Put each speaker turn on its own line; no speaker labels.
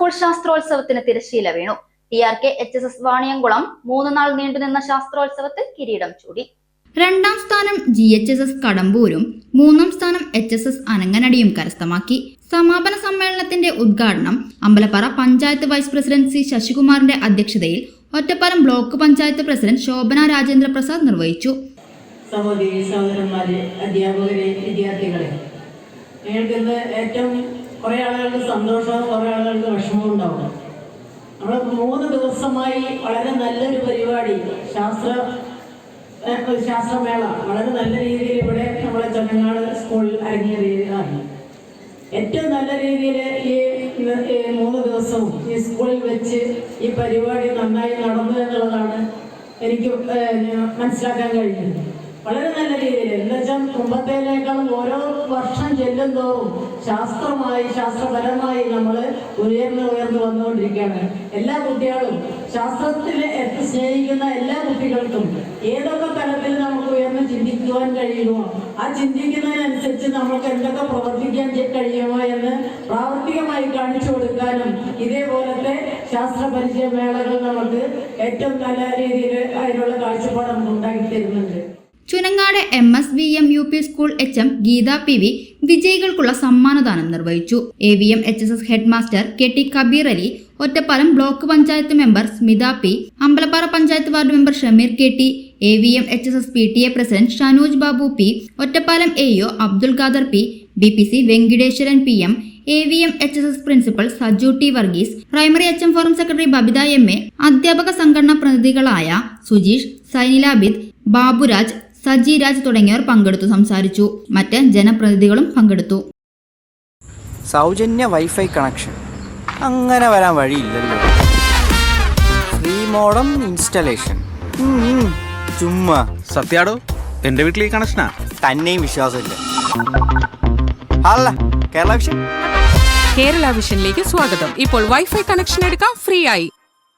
School ശാസ്ത്രോത്സവത്തിന് തിരശ്ശീല വീണു. TRK HSS Vaniyamkulam 3 നാൾ നീണ്ടുനിന്ന ശാസ്ത്രോത്സവത്തിൽ കിരീടം ചൂടി.
2ാം സ്ഥാനം GHSS കടമ്പൂരും 3ാം സ്ഥാനം HSS അനങ്ങനടിയും കരസ്ഥമാക്കി. സമാപന സമ്മേളനത്തിന്റെ ഉദ്ഘാടനം Ambalappara panchayat vice president C ശശികുമാറിന്റെ അധ്യക്ഷതയിൽ ഒറ്റപ്പാലം ബ്ലോക്ക് പഞ്ചായത്ത് പ്രസിഡന്റ് ശോഭന രാജേന്ദ്ര പ്രസാദ് നിർവഹിച്ചു.
സഹോദരി സഹോദരന്മാരെ, അധ്യാപകരെ, വിദ്യാർത്ഥികളെ, നിങ്ങൾക്ക് ഏറ്റവും കുറേ ആളുകൾക്ക് സന്തോഷവും കുറേ ആളുകൾക്ക് വിഷമവും ഉണ്ടാവും. നമ്മൾ 3 ദിവസമായി വളരെ നല്ലൊരു പരിപാടി ശാസ്ത്രമേള വളരെ നല്ല രീതിയിൽ ഇവിടെ നമ്മളെ ചങ്ങനാട് സ്കൂളിൽ അരങ്ങേറിയതാണ്. ഏറ്റവും നല്ല രീതിയിൽ ഈ 3 ദിവസവും ഈ സ്കൂളിൽ വെച്ച് ഈ പരിപാടി നന്നായി നടന്നു എന്നുള്ളതാണ് എനിക്ക് മനസ്സിലാക്കാൻ കഴിഞ്ഞത്. വളരെ നല്ല രീതിയിൽ എന്താ വെച്ചാൽ മുമ്പത്തേനേക്കാളും ഓരോ വർഷം ചെല്ലുന്തോറും ശാസ്ത്രപരമായി നമ്മൾ ഉയർന്നു വന്നുകൊണ്ടിരിക്കുകയാണ്. എല്ലാ കുട്ടികളും ശാസ്ത്രത്തിനെ സ്നേഹിക്കുന്ന എല്ലാ കുട്ടികൾക്കും ഏതൊക്കെ തലത്തിൽ നമുക്ക് ഉയർന്ന് ചിന്തിക്കുവാൻ കഴിയുമോ, ആ ചിന്തിക്കുന്നതിനനുസരിച്ച് നമുക്ക് എന്തൊക്കെ പ്രവർത്തിക്കാൻ കഴിയുമോ എന്ന് പ്രാവർത്തികമായി കാണിച്ചു കൊടുക്കാനും ഇതേപോലത്തെ ശാസ്ത്രപരിചയ മേളകൾ നമുക്ക് ഏറ്റവും നല്ല രീതിയിൽ അതിനുള്ള കാഴ്ചപ്പാട് നമുക്ക് ഉണ്ടാക്കി തരുന്നുണ്ട്.
Chunangad MSVM UP school HM Geetha PV വിജയികൾക്കുള്ള സമ്മാനദാനം നിർവഹിച്ചു. AVM HSS head master KT Kabeer Ali, Ottapalam block panchayat member Smitha P, Ambalappara panchayat ward member Shameer KT, AVM HSS PTA president Shanooj Babu P, Ottapalam AO Abdul Khader P, DPC Venkateswaran PM, AVM HSS principal Saju T Varghese, primary HM forum secretary Babitha MA, അധ്യാപക സംഘടനാ പ്രതിനിധികളായ സുജീഷ്, സൈനിലാബിദ്, ബാബുരാജ്, സജിരാജ് തുടങ്ങിയവർ പങ്കെടുത്തു സംസാരിച്ചു. മറ്റ് ജനപ്രതിനിധികളും പങ്കെടുത്തു.
സൗജന്യ വൈഫൈ കണക്ഷൻ അങ്ങനെ വരാൻ വഴിയില്ലല്ലോ. ഫ്രീ മോഡം ഇൻസ്റ്റലേഷൻ ചുമ്മാ.
സത്യാടോ, എന്റെ വീട്ടിൽ ഈ കണക്ഷനാ.
തന്നെയും വിശ്വാസമില്ല. അല്ല, കേരള വിഷൻ.
കേരള വിഷനിലേക്ക് സ്വാഗതം. ഇപ്പോൾ വൈഫൈ കണക്ഷൻ എടുക്കാം ഫ്രീ ആയി.